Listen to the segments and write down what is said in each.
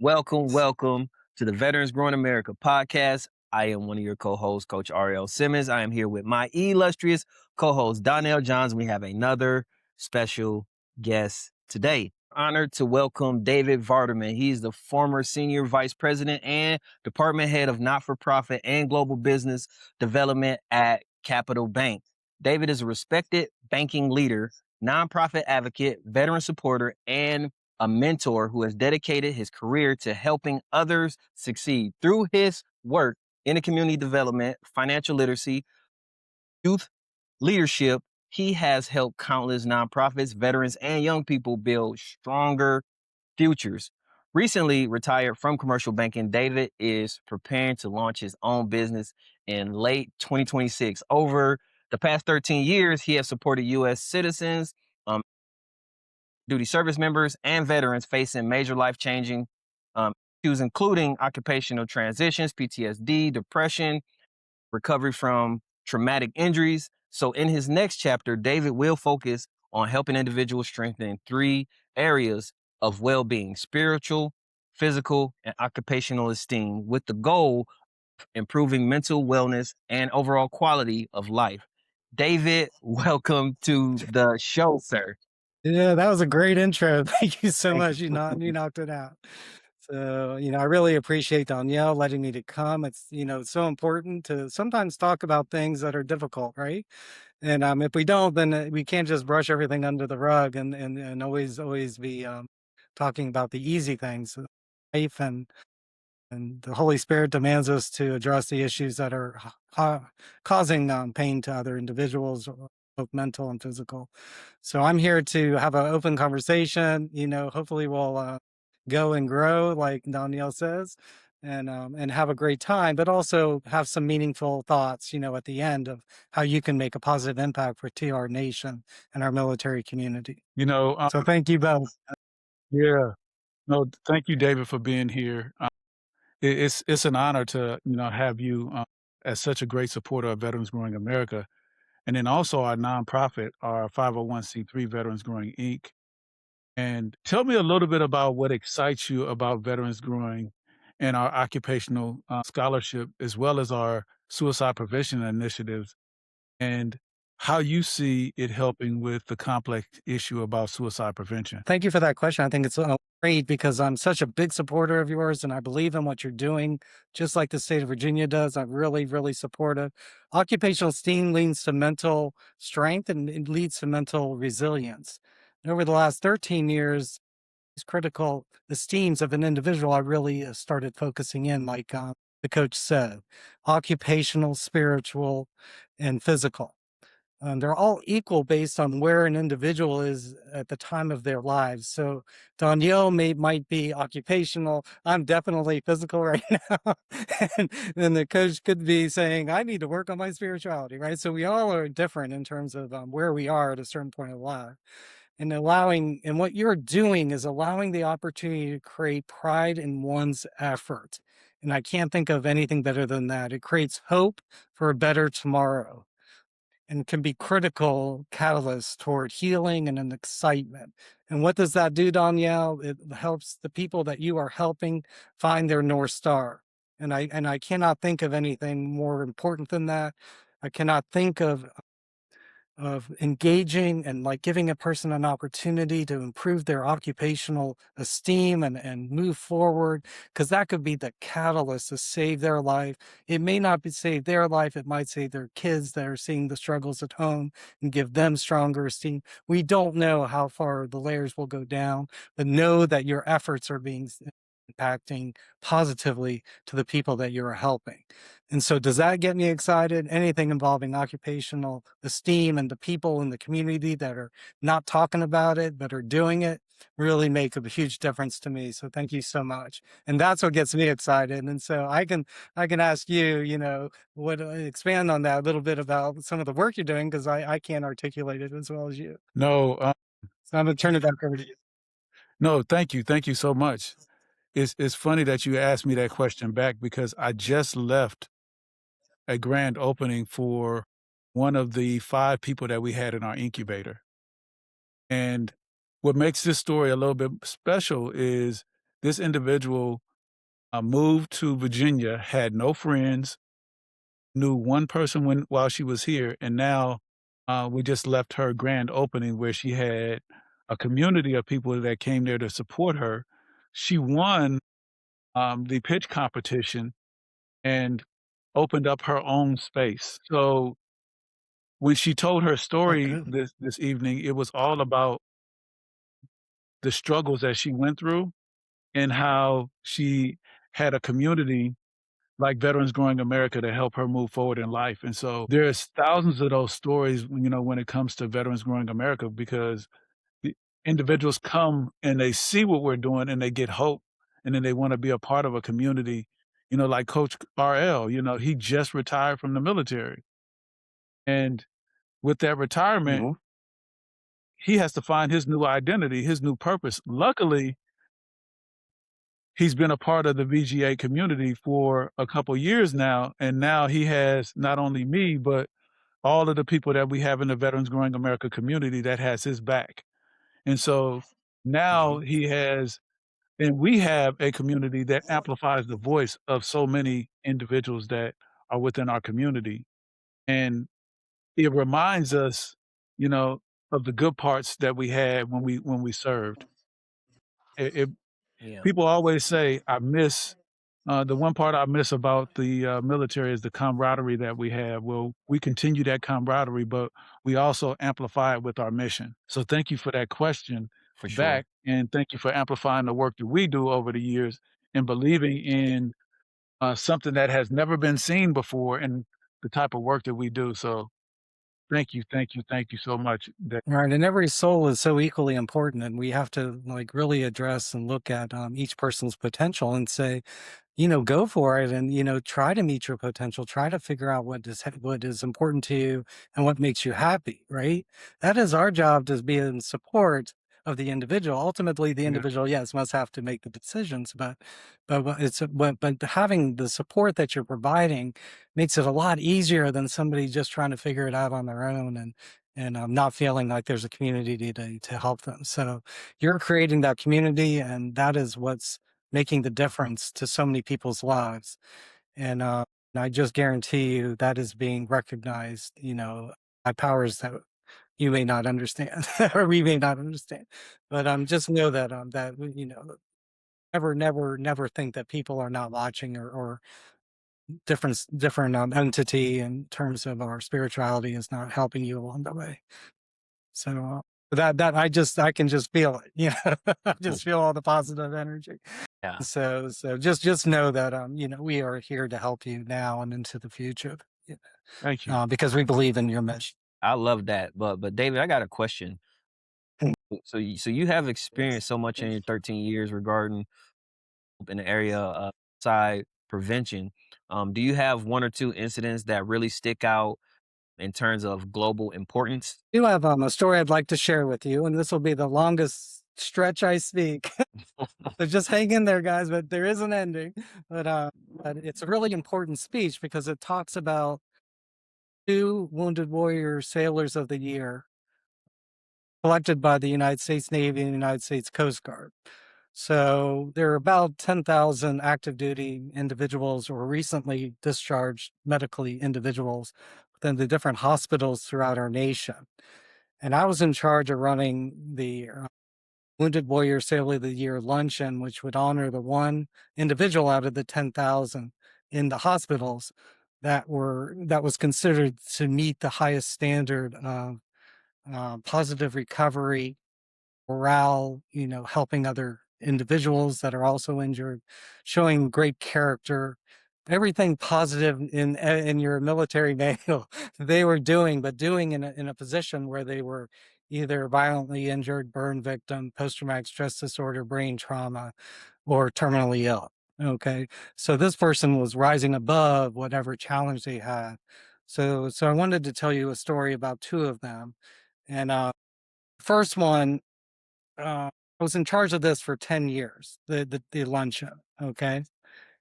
Welcome to the Veterans Growing America podcast. I am one of your co-hosts, Coach R.L. Simmons. I am here with my illustrious co-host, Donnell Johns. We have another special guest today. Honored to welcome David Vardeman. He's the former Senior Vice President and Department Head of Not-for-Profit and Global Business Development at Capital Bank. David is a respected banking leader, nonprofit advocate, veteran supporter, and a mentor who has dedicated his career to helping others succeed. Through his work in the community development, financial literacy, youth leadership, he has helped countless nonprofits, veterans, and young people build stronger futures. Recently retired from commercial banking, David is preparing to launch his own business in late 2026. Over the past 13 years, he has supported U.S. citizens, duty service members, and veterans facing major life-changing issues, including occupational transitions, PTSD, depression, recovery from traumatic injuries. So in his next chapter, David will focus on helping individuals strengthen three areas of well-being: spiritual, physical, and occupational esteem, with the goal of improving mental wellness and overall quality of life. David, welcome to the show, sir. Yeah, that was a great intro. Thank you so much. You knocked it out. So, I really appreciate Danielle letting me to come. It's so important to sometimes talk about things that are difficult, right? And if we don't, then we can't just brush everything under the rug and always be talking about the easy things, life and the Holy Spirit demands us to address the issues that are causing pain to other individuals, both mental and physical. So I'm here to have an open conversation. Hopefully we'll go and grow, like Danielle says, and have a great time, but also have some meaningful thoughts, at the end of how you can make a positive impact to our nation and our military community. So thank you both. Yeah. No, thank you, David, for being here. It's an honor to have you as such a great supporter of Veterans Growing America, and then also our nonprofit, our 501(c)(3) Veterans Growing Inc. And tell me a little bit about what excites you about Veterans Growing and our occupational scholarship, as well as our suicide prevention initiatives, and how you see it helping with the complex issue about suicide prevention. Thank you for that question. I think it's great because I'm such a big supporter of yours and I believe in what you're doing, just like the state of Virginia does. I'm really, really supportive. Occupational esteem leads to mental strength and it leads to mental resilience. And over the last 13 years, these critical esteems of an individual, I really started focusing in, like the coach said, occupational, spiritual, and physical. They're all equal based on where an individual is at the time of their lives. So Danielle might be occupational. I'm definitely physical right now. and then the coach could be saying, I need to work on my spirituality, right? So we all are different in terms of where we are at a certain point of life. And what you're doing is allowing the opportunity to create pride in one's effort. And I can't think of anything better than that. It creates hope for a better tomorrow and can be critical catalyst toward healing and an excitement. And what does that do, Danielle? It helps the people that you are helping find their North Star. And I cannot think of anything more important than that. I cannot think of engaging and like giving a person an opportunity to improve their occupational esteem and move forward, because that could be the catalyst to save their life. It may not be save their life, it might save their kids that are seeing the struggles at home and give them stronger esteem. We don't know how far the layers will go down, but know that your efforts are being impacting positively to the people that you're helping. And so does that get me excited? Anything involving occupational esteem and the people in the community that are not talking about it, but are doing it, really make a huge difference to me. So thank you so much. And that's what gets me excited. And so I can ask you, what expand on that a little bit about some of the work you're doing, because I can't articulate it as well as you. No, So I'm going to turn it back over to you. no, thank you. Thank you so much. It's funny that you asked me that question back because I just left a grand opening for one of the 5 people that we had in our incubator. And what makes this story a little bit special is this individual, moved to Virginia, had no friends, knew one person while she was here, and now, we just left her grand opening where she had a community of people that came there to support her. She won, the pitch competition and opened up her own space. So when she told her Oh, story good. this evening, it was all about the struggles that she went through and how she had a community like Veterans Growing America to help her move forward in life. And so there's thousands of those stories, when it comes to Veterans Growing America, because the individuals come and they see what we're doing and they get hope and then they want to be a part of a community, like Coach R.L., he just retired from the military. And with that retirement, Mhm. he has to find his new identity, his new purpose. Luckily, he's been a part of the VGA community for a couple years now, and now he has not only me, but all of the people that we have in the Veterans Growing America community that has his back. And so now Mhm. he has and we have a community that amplifies the voice of so many individuals that are within our community. And it reminds us, you know, of the good parts that we had when we served. It Yeah. People always say, "I miss" the one part I miss about the, military is the camaraderie that we have. Well, we continue that camaraderie, but we also amplify it with our mission. So thank you for that question For sure. back, and thank you for amplifying the work that we do over the years and believing in, something that has never been seen before in the type of work that we do. So thank you, thank you, thank you so much. Right, and every soul is so equally important, and we have to like really address and look at each person's potential and say, go for it and, try to meet your potential, try to figure out what is important to you and what makes you happy, right? That is our job to be in support of the individual. Ultimately, the Yeah, individual, yes, must have to make the decisions, but having the support that you're providing makes it a lot easier than somebody just trying to figure it out on their own and not feeling like there's a community to help them. So you're creating that community, and that is what's making the difference to so many people's lives. And I just guarantee you that is being recognized, by powers that you may not understand or we may not understand. But just know that never think that people are not watching or different entity in terms of our spirituality is not helping you along the way. So that I can just feel it. I Mm. just feel all the positive energy. Yeah. So just know that we are here to help you now and into the future. Yeah. thank you. Because we believe in your mission. I love that. But David, I got a question. So you have experienced so much in your 13 years regarding in the area of side prevention. Do you have one or two incidents that really stick out in terms of global importance? I do have a story I'd like to share with you, and this will be the longest stretch I speak. So just hang in there, guys. But there is an ending. But it's a really important speech because it talks about two wounded warrior sailors of the year collected by the United States Navy and the United States Coast Guard. So there are about 10,000 active duty individuals or recently discharged medically individuals within the different hospitals throughout our nation. And I was in charge of running the Wounded Warrior Sailor of the Year luncheon, which would honor the one individual out of the 10,000 in the hospitals that was considered to meet the highest standard of positive recovery, morale, helping other individuals that are also injured, showing great character, everything positive in your military manual they were doing, but doing in a position where they were either violently injured, burn victim, post-traumatic stress disorder, brain trauma, or terminally ill. Okay. So this person was rising above whatever challenge they had. So I wanted to tell you a story about two of them. And first one, I was in charge of this for 10 years, the luncheon. Okay.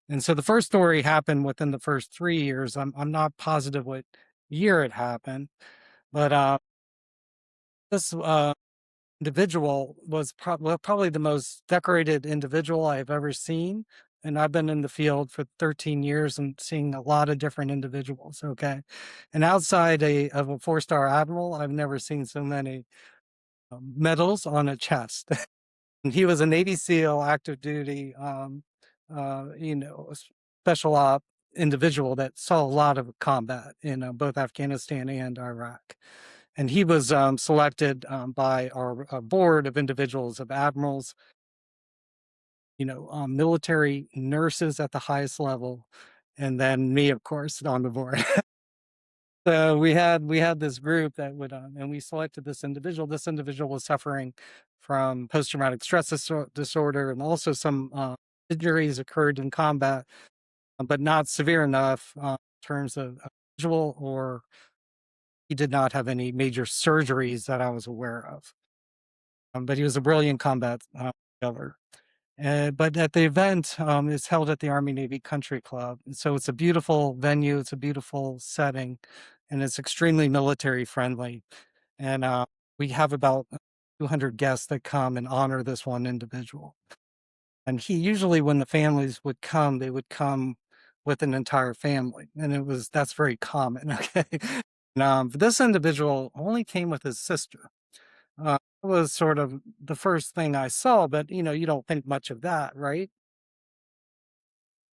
And so the first story happened within the first 3 years. I'm not positive what year it happened, but this individual was probably the most decorated individual I've ever seen. And I've been in the field for 13 years and seeing a lot of different individuals. Okay. And outside of a four-star admiral, I've never seen so many medals on a chest. And he was a Navy SEAL, active duty, special op individual that saw a lot of combat in both Afghanistan and Iraq. And he was selected by our board of individuals, of admirals, military nurses at the highest level, and then me, of course, on the board. So we had this group that would and we selected this individual. This individual was suffering from post-traumatic stress disorder, and also some injuries occurred in combat, but not severe enough in terms of visual, or he did not have any major surgeries that I was aware of. But he was a brilliant combat goer. But at the event, it's held at the Army Navy Country Club. And so it's a beautiful venue, it's a beautiful setting, and it's extremely military friendly. And we have about 200 guests that come and honor this one individual. And he usually, when the families would come, they would come with an entire family. And that's very common. Okay. And, but this individual only came with his sister. It was sort of the first thing I saw, but you don't think much of that, right?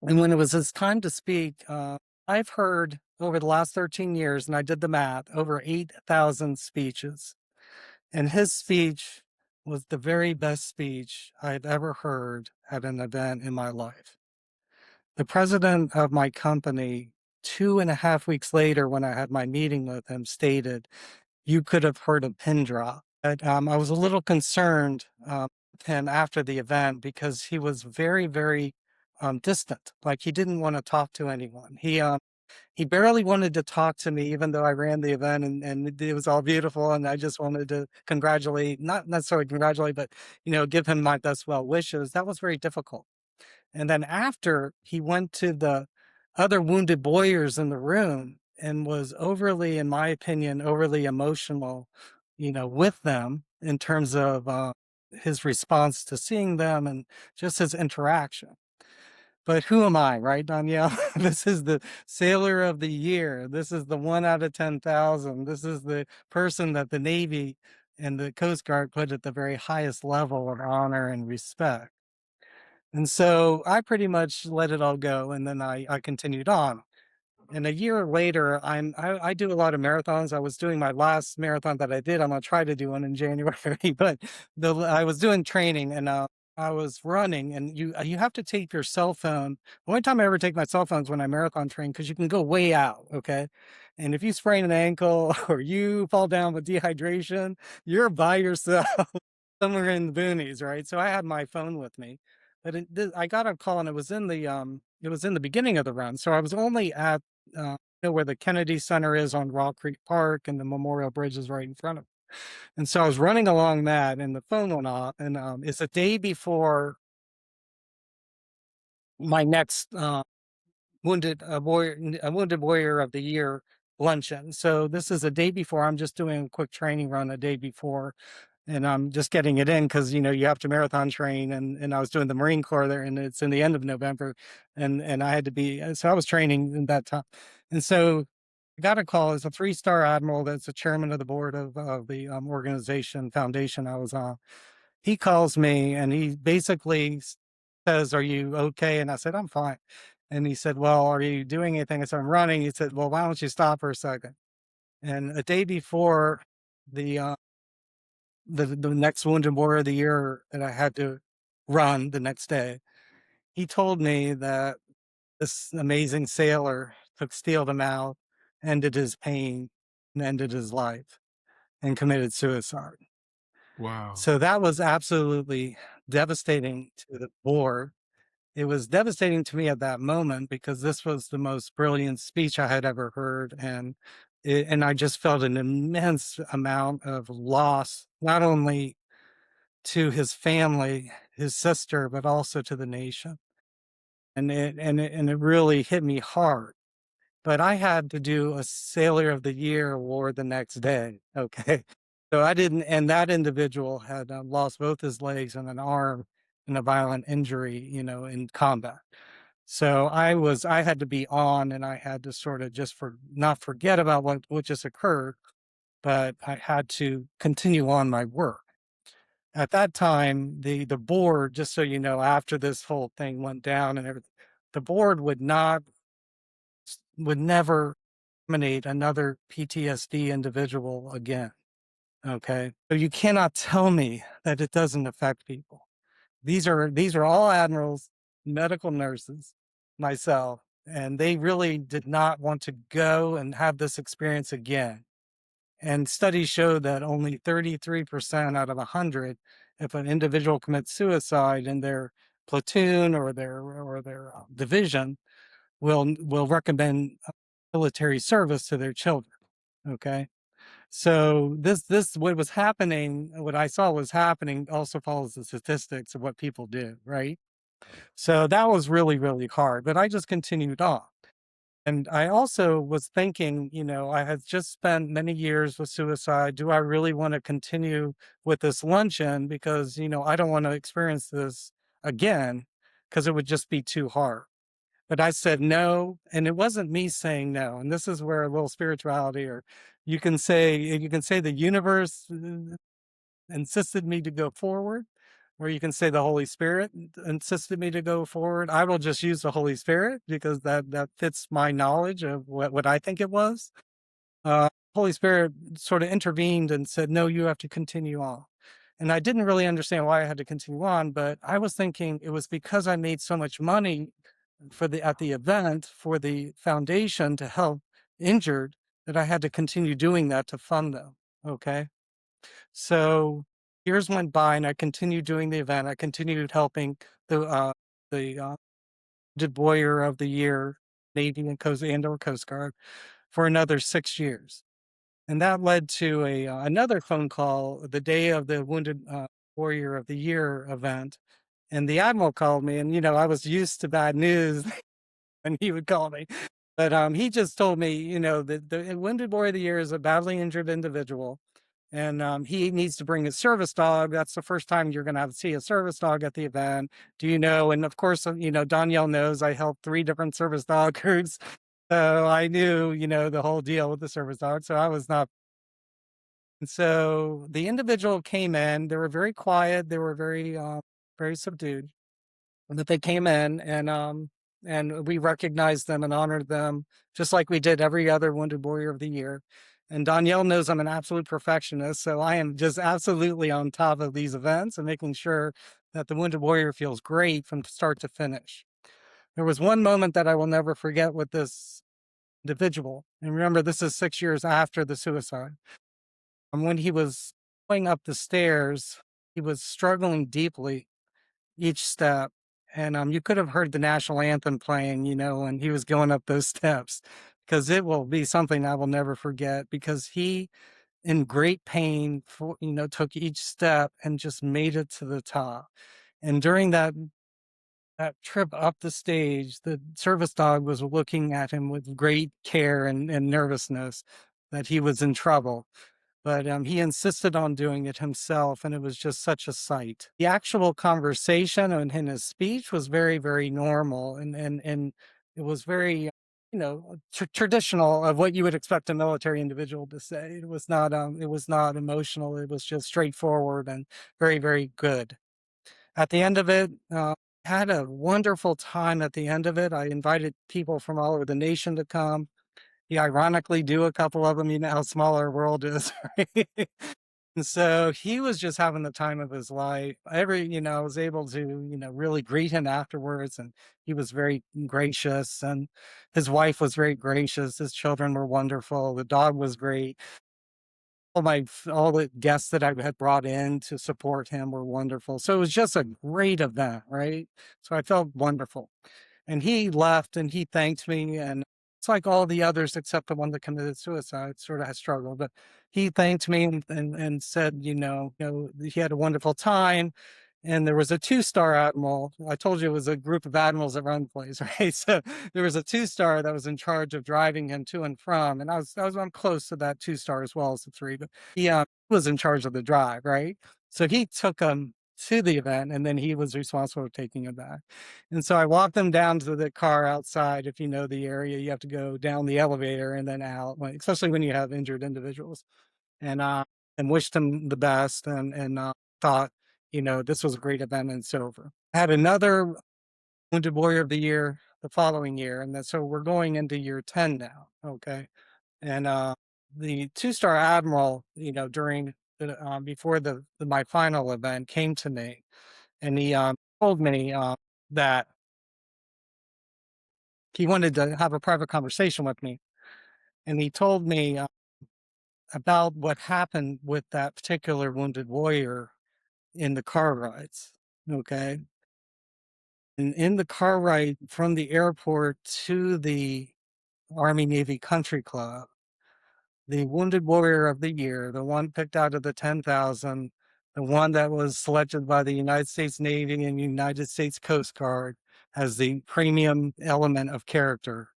And when it was his time to speak, I've heard over the last 13 years, and I did the math, over 8,000 speeches. And his speech was the very best speech I've ever heard at an event in my life. The president of my company, 2.5 weeks later, when I had my meeting with him, stated, "You could have heard a pin drop." But I was a little concerned with him after the event because he was very, very distant. Like, he didn't want to talk to anyone. He barely wanted to talk to me, even though I ran the event and it was all beautiful. And I just wanted to congratulate, not necessarily congratulate, but give him my best well wishes. That was very difficult. And then after, he went to the other wounded warriors in the room and was overly, in my opinion, overly emotional, with them in terms of his response to seeing them and just his interaction. But who am I, right, Danielle? This is the sailor of the year. This is the 1 out of 10,000. This is the person that the Navy and the Coast Guard put at the very highest level of honor and respect. And so I pretty much let it all go, and then I continued on. And a year later, I do a lot of marathons. I was doing my last marathon that I did. I'm gonna try to do one in January, but I was doing training, and I was running, and you have to take your cell phone. The only time I ever take my cell phone is when I marathon train, because you can go way out, okay? And if you sprain an ankle or you fall down with dehydration, you're by yourself somewhere in the boonies, right? So I had my phone with me, but I got a call, and it was in the beginning of the run, so I was only at where the Kennedy Center is on Rock Creek Park, and the Memorial Bridge is right in front of it. And so I was running along that, and the phone went off, and it's a day before my next wounded warrior of the year luncheon. So this is a day before. I'm just doing a quick training run a day before, and I'm just getting it in because you have to marathon train, and I was doing the Marine Corps there, and it's in the end of November, and I had to be, so I was training in that time. And so I got a call. It's a 3-star admiral that's the chairman of the board of the organization foundation I was on. He calls me, and he basically says, "Are you okay?" And I said, "I'm fine." And he said, "Well, are you doing anything?" I said, "I'm running." He said, "Well, why don't you stop for a second?" And a day before the the next Wounded Warrior of the Year that I had to run the next day, he told me that this amazing sailor took steel to mouth, ended his pain, and ended his life, and committed suicide. Wow. So that was absolutely devastating to the board. It was devastating to me at that moment because this was the most brilliant speech I had ever heard, and I just felt an immense amount of loss, not only to his family, his sister, but also to the nation. And it really hit me hard. But I had to do a Sailor of the Year award the next day. Okay. So I didn't, and that individual had lost both his legs and an arm in a violent injury, in combat. So I had to be on, and I had to sort of just not forget about what just occurred, but I had to continue on my work. At that time, the board, just so you know, after this whole thing went down and everything, the board would never nominate another PTSD individual again. Okay. So you cannot tell me that it doesn't affect people. These are all admirals, medical nurses, myself, and they really did not want to go and have this experience again. And studies show that only 33% out of 100, if an individual commits suicide in their platoon or their division, will recommend military service to their children. Okay. So this what was happening, what I saw was happening also follows the statistics of what people do, right? So that was really, really hard, but I just continued on. And I also was thinking, I had just spent many years with suicide. Do I really want to continue with this luncheon? Because, I don't want to experience this again because it would just be too hard. But I said no, and it wasn't me saying no. And this is where a little spirituality, or you can say the universe insisted me to go forward, or you can say the Holy Spirit insisted me to go forward. I will just use the Holy Spirit because that fits my knowledge of what I think it was. Holy Spirit sort of intervened and said, "No, you have to continue on." And I didn't really understand why I had to continue on, but I was thinking it was because I made so much money at the event for the foundation to help injured that I had to continue doing that to fund them. Okay. So years went by and I continued doing the event. I continued helping the Warrior of the Year, Navy and or Coast Guard for another 6 years. And that led to another phone call the day of the Wounded Warrior of the Year event. And the Admiral called me, and I was used to bad news when he would call me. But he just told me, that the Wounded Warrior of the Year is a badly injured individual, and he needs to bring his service dog. That's the first time you're going to see a service dog at the event. Do you know? And of course, Danielle knows I helped 3 different service dog groups. So I knew, the whole deal with the service dog. So I was not. And so the individual came in. They were very quiet. They were very subdued. But they came in, and we recognized them and honored them just like we did every other Wounded Warrior of the Year. And Danielle knows I'm an absolute perfectionist, so I am just absolutely on top of these events and making sure that the Wounded Warrior feels great from start to finish. There was one moment that I will never forget with this individual. And remember, this is 6 years after the suicide. And when he was going up the stairs, he was struggling deeply each step. And you could have heard the national anthem playing, when he was going up those steps, because it will be something I will never forget, because he, in great pain, took each step and just made it to the top. And during that trip up the stage, the service dog was looking at him with great care and nervousness that he was in trouble. But he insisted on doing it himself, and it was just such a sight. The actual conversation and in his speech was very, very normal, and it was very, traditional of what you would expect a military individual to say. It was not emotional. It was just straightforward and very, very good. At the end of it, had a wonderful time. At the end of it, I invited people from all over the nation to come. He ironically do a couple of them. You know how small our world is, right? And so he was just having the time of his life. I was able to, really greet him afterwards, and he was very gracious, and his wife was very gracious. His children were wonderful. The dog was great. All the guests that I had brought in to support him were wonderful. So it was just a great event, right? So I felt wonderful. And he left and he thanked me, and it's like all the others except the one that committed suicide sort of had struggled. But he thanked me and said, he had a wonderful time. And there was a two-star admiral. I told you it was a group of admirals that run the place, right? So there was a two-star that was in charge of driving him to and from. And I'm close to that two-star as well as the three, but he was in charge of the drive, right? So he took him to the event and then he was responsible for taking him back. And so I walked them down to the car outside. If you know the area, you have to go down the elevator and then out, especially when you have injured individuals. And and wished them the best and thought, this was a great event and it's over. I had another Wounded Warrior of the Year the following year, and so we're going into year 10 now. Okay, and the two-star admiral, during before my final event, came to me and he told me that he wanted to have a private conversation with me. And he told me about what happened with that particular wounded warrior in the car rides. Okay. And in the car ride from the airport to the Army Navy Country Club, the Wounded Warrior of the Year, the one picked out of the 10,000, the one that was selected by the United States Navy and United States Coast Guard as the premium element of character,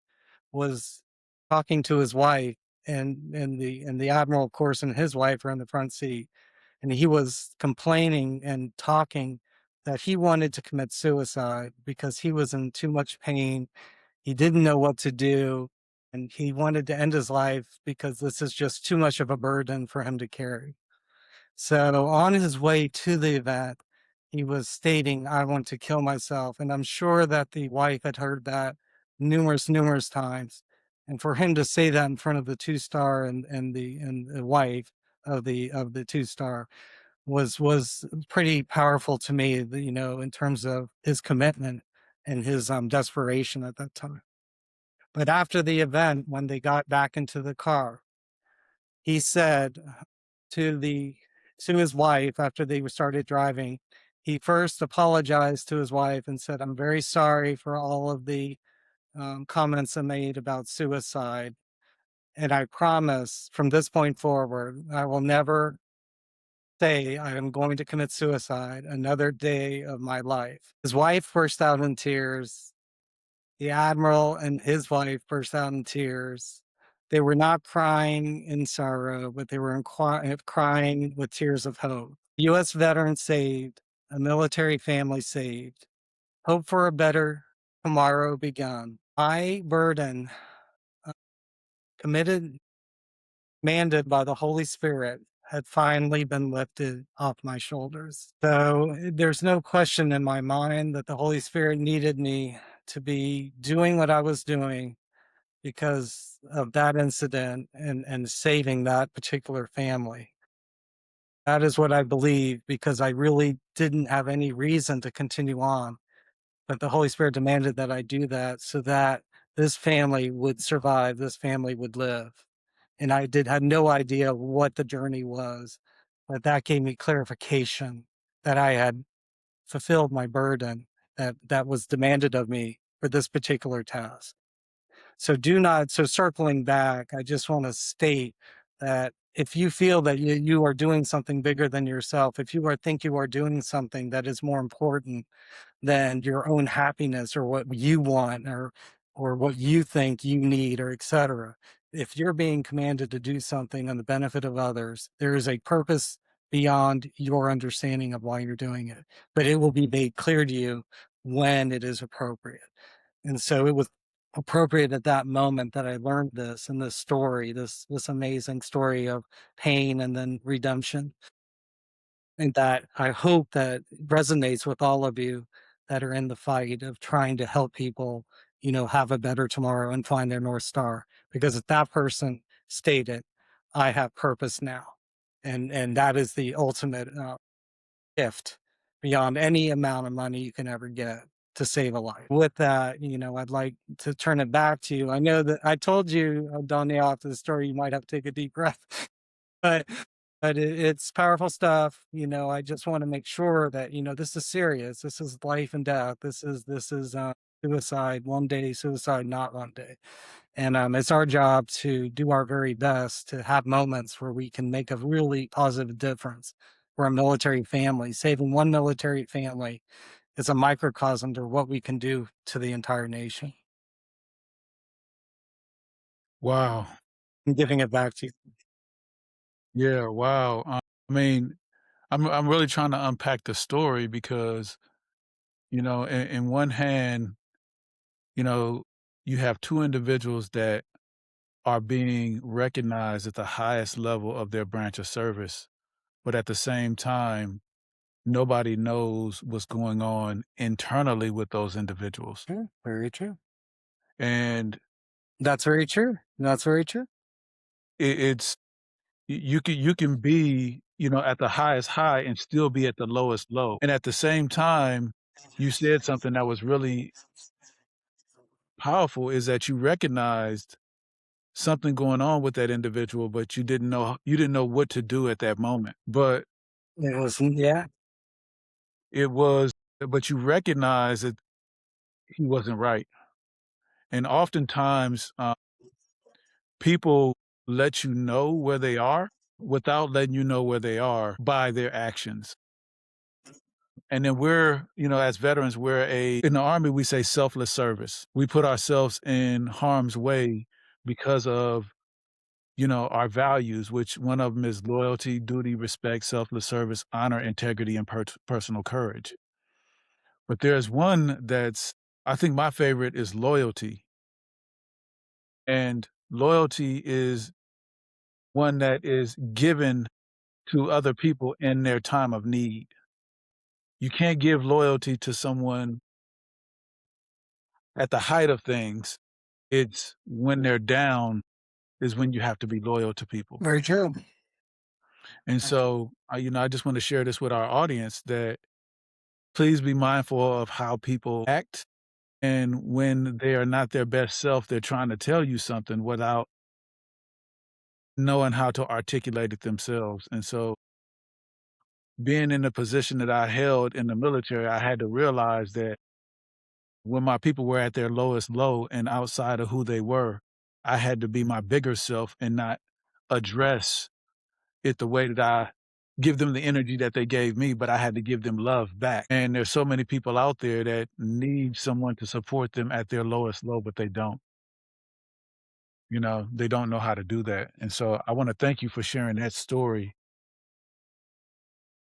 was talking to his wife, and the admiral, of course, and his wife are in the front seat, and he was complaining and talking that he wanted to commit suicide because he was in too much pain. He didn't know what to do, and he wanted to end his life because this is just too much of a burden for him to carry. So on his way to the event, he was stating, "I want to kill myself." And I'm sure that the wife had heard that numerous, numerous times. And for him to say that in front of the two-star and the wife of the two-star was pretty powerful to me, in terms of his commitment and his desperation at that time. But after the event, when they got back into the car, he said to the to his wife after they started driving, he first apologized to his wife and said, "I'm very sorry for all of the comments I made about suicide. And I promise from this point forward, I will never say I am going to commit suicide another day of my life." His wife burst out in tears. The admiral and his wife burst out in tears. They were not crying in sorrow, but they were crying with tears of hope. U.S. veteran saved, a military family saved, hope for a better tomorrow begun. My burden, uh, committed, commanded by the Holy Spirit, had finally been lifted off my shoulders. So there's no question in my mind that the Holy Spirit needed me to be doing what I was doing because of that incident and saving that particular family. That is what I believe because I really didn't have any reason to continue on. But the Holy Spirit demanded that I do that so that this family would survive, this family would live. And I did had no idea what the journey was, but that gave me clarification that I had fulfilled my burden that was demanded of me for this particular task. So circling back, I just want to state that if you feel that you are doing something bigger than yourself, if think you are doing something that is more important than your own happiness or what you want or what you think you need or etc. If you're being commanded to do something on the benefit of others, there is a purpose beyond your understanding of why you're doing it, but it will be made clear to you when it is appropriate. And so it was appropriate at that moment that I learned this and this story, this amazing story of pain and then redemption. And that I hope that resonates with all of you that are in the fight of trying to help people, have a better tomorrow and find their North Star. Because if that person stated, I have purpose now. And that is the ultimate gift beyond any amount of money you can ever get to save a life. With that, I'd like to turn it back to you. I know that I told you, Donnell, after the story, you might have to take a deep breath, but it's powerful stuff. I just want to make sure that this is serious. This is life and death. This is suicide one day, suicide not one day. And it's our job to do our very best to have moments where we can make a really positive difference for a military family. Saving one military family is a microcosm to what we can do to the entire nation. Wow. I'm giving it back to you. Yeah, wow. I mean, I'm really trying to unpack the story because, in one hand, you know, you have 2 individuals that are being recognized at the highest level of their branch of service, but at the same time, nobody knows what's going on internally with those individuals. True. Very true. And That's very true. That's very true. it's you can be, at the highest high and still be at the lowest low. And at the same time, you said something that was really powerful is that you recognized something going on with that individual, but you didn't know what to do at that moment. But It was, yeah, it was but you recognized that he wasn't right. And oftentimes, people let you know where they are without letting you know where they are by their actions. And then as veterans, in the Army, we say selfless service. We put ourselves in harm's way because of, our values, which one of them is loyalty, duty, respect, selfless service, honor, integrity, and personal courage. But there's one I think my favorite is loyalty. And loyalty is one that is given to other people in their time of need. You can't give loyalty to someone at the height of things. It's when they're down is when you have to be loyal to people. very true. And so, I just want to share this with our audience that please be mindful of how people act. And when they are not their best self, they're trying to tell you something without knowing how to articulate it themselves. And so, being in the position that I held in the military, I had to realize that when my people were at their lowest low and outside of who they were, I had to be my bigger self and not address it the way that I give them the energy that they gave me, but I had to give them love back. And there's so many people out there that need someone to support them at their lowest low, but they don't. They don't know how to do that. And so I want to thank you for sharing that story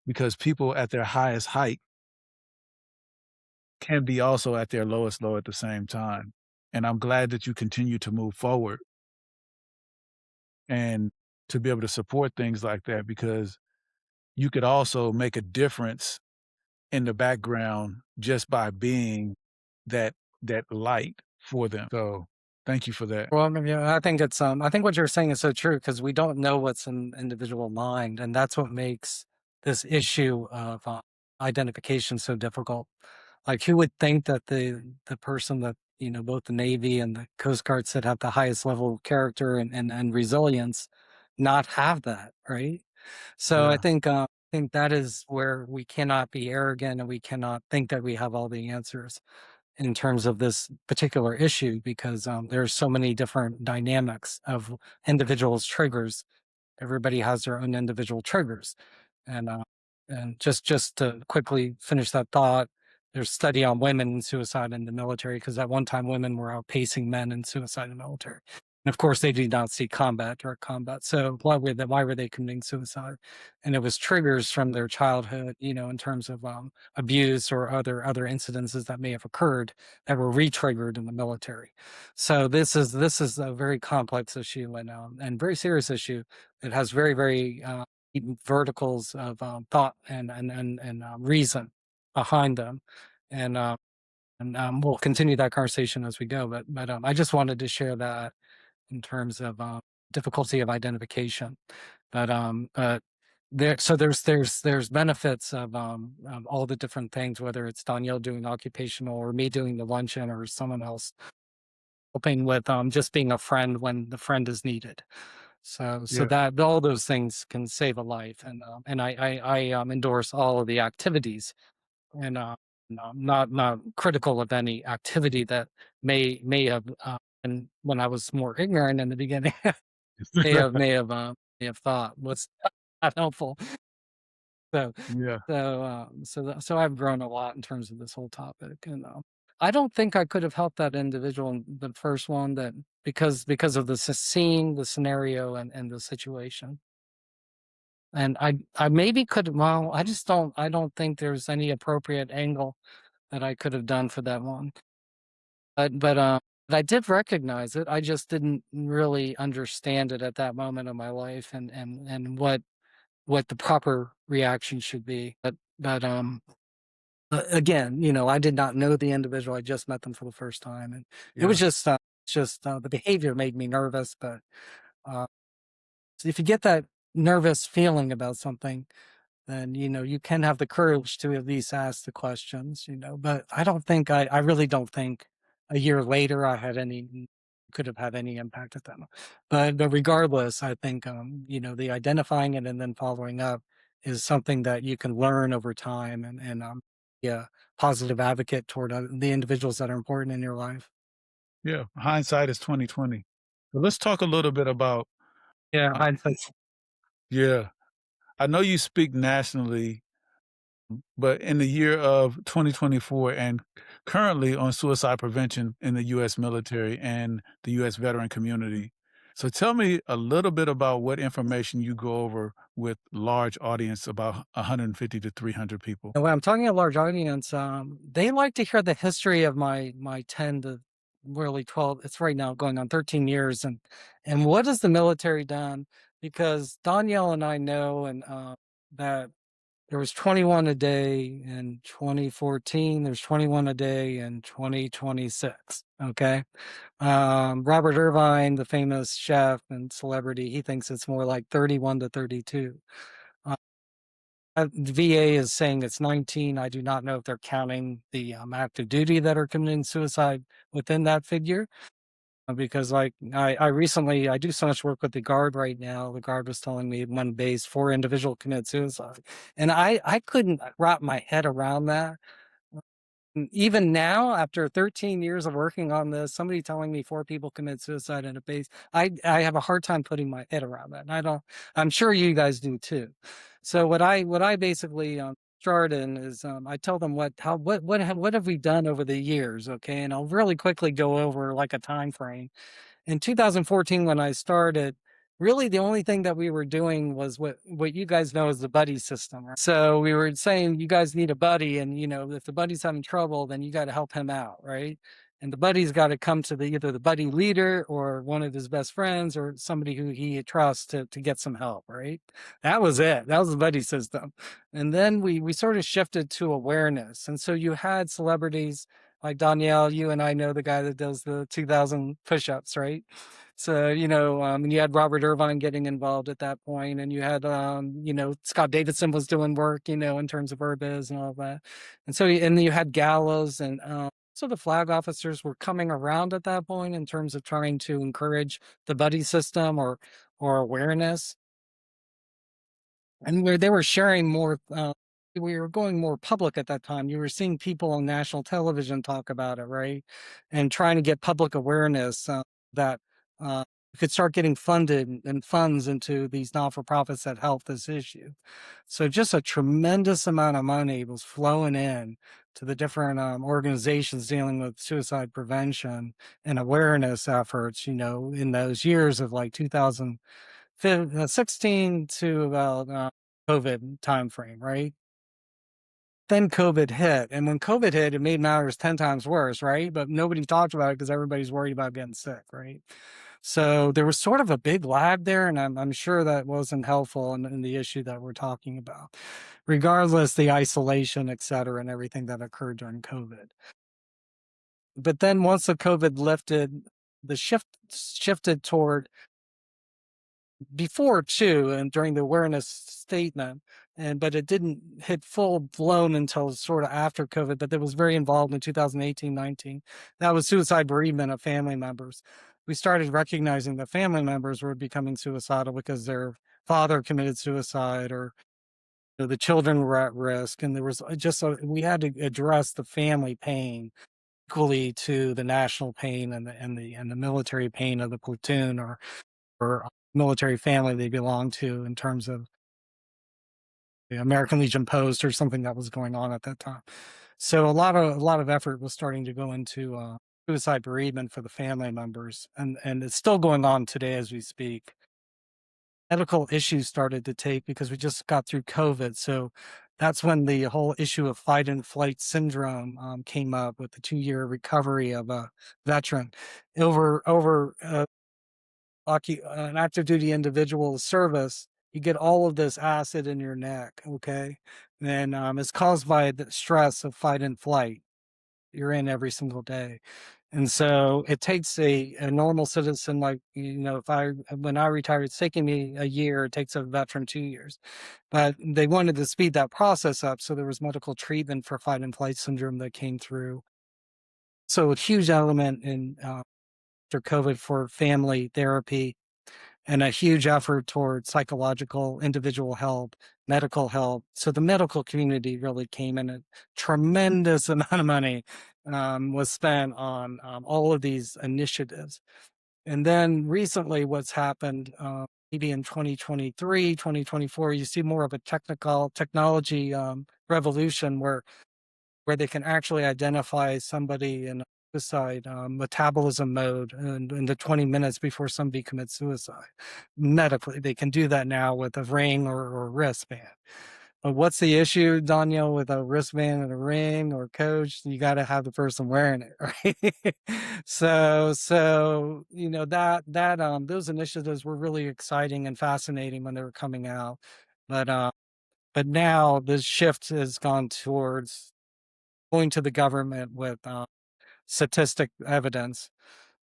because people at their highest height can be also at their lowest low at the same time. And I'm glad that you continue to move forward and to be able to support things like that because you could also make a difference in the background just by being that light for them. So thank you for that. Well, yeah, I think what you're saying is so true because we don't know what's in individual mind, and that's what makes this issue of identification so difficult. Like, who would think that the person that both the Navy and the Coast Guard said have the highest level of character and resilience, not have that, right? So Yeah. I think that is where we cannot be arrogant and we cannot think that we have all the answers in terms of this particular issue because there's so many different dynamics of individuals' triggers. Everybody has their own individual triggers, and just to quickly finish that thought, there's study on women and suicide in the military because at one time women were outpacing men in suicide in the military. And of course, they did not see direct combat. So why were they committing suicide? And it was triggers from their childhood, in terms of abuse or other incidences that may have occurred that were re-triggered in the military. So this is a very complex issue and very serious issue. It has very very verticals of thought and reason behind them, and we'll continue that conversation as we go. But I just wanted to share that in terms of difficulty of identification. But there's benefits of all the different things, whether it's Danielle doing occupational or me doing the luncheon or someone else helping with just being a friend when the friend is needed. So Yeah. that all those things can save a life, and I endorse all of the activities, and not critical of any activity that may have and when I was more ignorant in the beginning may have thought was not helpful. So Yeah, so I've grown a lot in terms of this whole topic, and I don't think I could have helped that individual in the first one that because of the scene, the scenario, and the situation. And I maybe could well, I don't think there's any appropriate angle that I could have done for that one. But I did recognize it. I just didn't really understand it at that moment of my life and what the proper reaction should be. But again, I did not know the individual. I just met them for the first time, and it was yeah, just the behavior made me nervous. But uh, if you get that nervous feeling about something, then you can have the courage to at least ask the questions. But I really don't think a year later I had any could have had any impact at that. But regardless, I think the identifying it and then following up is something that you can learn over time and yeah, positive advocate toward the individuals that are important in your life. yeah. Hindsight is 2020. But let's talk a little bit about Yeah, uh, hindsight. yeah. I know you speak nationally, but in the year of 2024 and currently on suicide prevention in the US military and the US veteran community. So tell me a little bit about what information you go over with large audience, about 150 to 300 people. And when I'm talking to a large audience, they like to hear the history of my 10 to really 12. It's right now going on 13 years, and what has the military done? Because Danielle and I know, and that there was 21 a day in 2014. There's 21 a day in 2026. Okay, Robert Irvine, the famous chef and celebrity, he thinks it's more like 31 to 32. The VA is saying it's 19. I do not know if they're counting the active duty that are committing suicide within that figure. Because like I do so much work with the guard right now. The guard was telling me one base 4 individual commit suicide, and I couldn't wrap my head around that. Even now, after 13 years of working on this, somebody telling me 4 people commit suicide in a base, I have a hard time putting my head around that. And I'm sure you guys do too. So what I basically start in is I tell them what have we done over the years, okay? And I'll really quickly go over like a time frame. In 2014 when I started, really the only thing that we were doing was what you guys know as the buddy system. Right? So we were saying you guys need a buddy, and if the buddy's having trouble, then you got to help him out, right? And the buddy's got to come to either the buddy leader or one of his best friends or somebody who he trusts to get some help, right? That was it. That was the buddy system. And then we sort of shifted to awareness. And so you had celebrities like Danielle, you and I know the guy that does the 2,000 push-ups, right? So, and you had Robert Irvine getting involved at that point, and you had, Scott Davidson was doing work, in terms of Urbiz and all that. And so, and you had Gallows, and so the flag officers were coming around at that point in terms of trying to encourage the buddy system or awareness, and where they were sharing more. We were going more public at that time. You were seeing people on national television talk about it, right? And trying to get public awareness that you could start getting funded and funds into these not-for-profits that help this issue. So just a tremendous amount of money was flowing in to the different organizations dealing with suicide prevention and awareness efforts, in those years of like 2016 to about COVID timeframe, right? Then COVID hit, and when COVID hit, it made matters 10 times worse, right? But nobody talked about it because everybody's worried about getting sick, right? So there was sort of a big lag there, and I'm sure that wasn't helpful in the issue that we're talking about. Regardless, the isolation, et cetera, and everything that occurred during COVID. But then once the COVID lifted, the shifted toward before too, and during the awareness statement, but it didn't hit full blown until sort of after COVID, but that was very involved in 2018, 19. That was suicide bereavement of family members. We started recognizing that family members were becoming suicidal because their father committed suicide or the children were at risk, and there was we had to address the family pain equally to the national pain and the military pain of the platoon or military family they belonged to in terms of the American Legion Post or something that was going on at that time. So a lot of effort was starting to go into suicide bereavement for the family members, and it's still going on today as we speak. Medical issues started to take because we just got through COVID. So that's when the whole issue of fight and flight syndrome came up with the 2-year recovery of a veteran over an active duty individual service. You get all of this acid in your neck, okay, and it's caused by the stress of fight and flight you're in every single day. And so it takes a normal citizen like, if when I retired, it's taking me a year, it takes a veteran 2 years. But they wanted to speed that process up. So there was medical treatment for fight and flight syndrome that came through. So a huge element in after COVID for family therapy and a huge effort toward psychological individual help, medical help. So the medical community really came in. A tremendous amount of money was spent on all of these initiatives. And then recently, what's happened, maybe in 2023, 2024, you see more of a technology revolution where they can actually identify somebody in suicide metabolism mode in the 20 minutes before somebody commits suicide. Medically, they can do that now with a ring or wristband. But what's the issue, Daniel, with a wristband and a ring or coach? You got to have the person wearing it, right? So those initiatives were really exciting and fascinating when they were coming out, but but now the shift has gone towards going to the government with statistic evidence.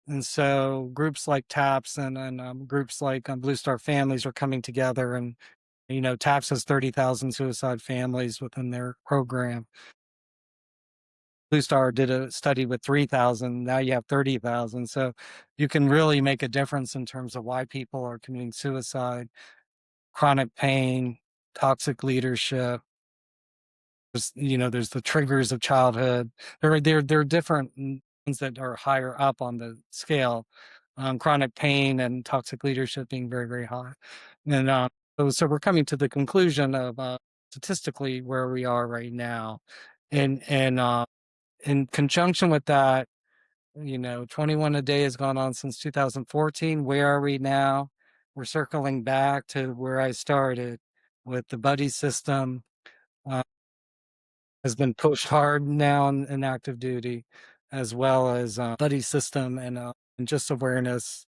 And so groups like TAPS and groups like Blue Star Families are coming together. And, TAPS has 30,000 suicide families within their program. Blue Star did a study with 3,000. Now you have 30,000. So you can really make a difference in terms of why people are committing suicide, chronic pain, toxic leadership. There's the triggers of childhood. There are different ones that are higher up on the scale. Chronic pain and toxic leadership being very, very high. And so we're coming to the conclusion of statistically where we are right now. And in conjunction with that, 21 a day has gone on since 2014. Where are we now? We're circling back to where I started with the buddy system. Uh, has been pushed hard now in active duty, as well as buddy system and just awareness.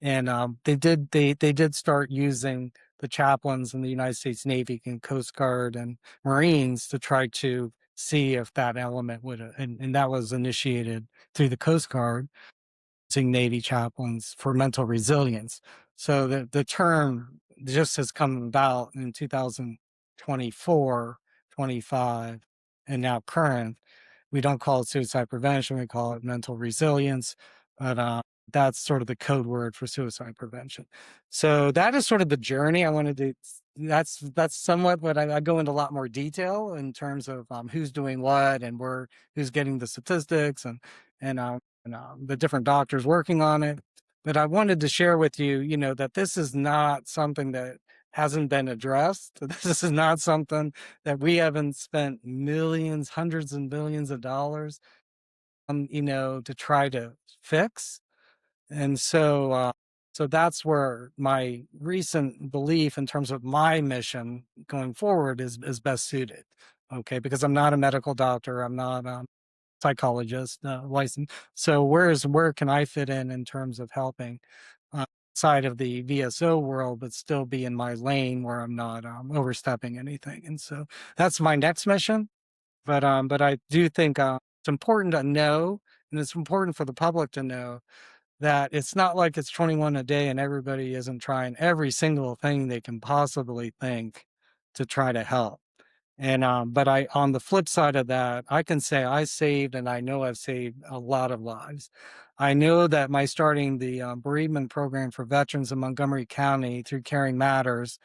And they did start using the chaplains in the United States Navy and Coast Guard and Marines to try to see if that element would, and that was initiated through the Coast Guard using Navy chaplains for mental resilience. So the term just has come about in 2024, 25, and now current. We don't call it suicide prevention, we call it mental resilience, but that's sort of the code word for suicide prevention. So that is sort of the journey I wanted to. That's somewhat what I go into a lot more detail in terms of who's doing what and who's getting the statistics and the different doctors working on it. But I wanted to share with you, that this is not something that hasn't been addressed. This is not something that we haven't spent millions, hundreds and billions of dollars to try to fix. And so that's where my recent belief in terms of my mission going forward is best suited. Okay, because I'm not a medical doctor, I'm not psychologist license. So where can I fit in terms of helping side of the VSO world, but still be in my lane where I'm not overstepping anything? And so that's my next mission. But I do think it's important to know, and it's important for the public to know that it's not like it's 21 a day and everybody isn't trying every single thing they can possibly think to try to help. And but on the flip side of that, I can say I saved, and I know I've saved a lot of lives. I know that my starting the bereavement program for veterans in Montgomery County through Caring Matters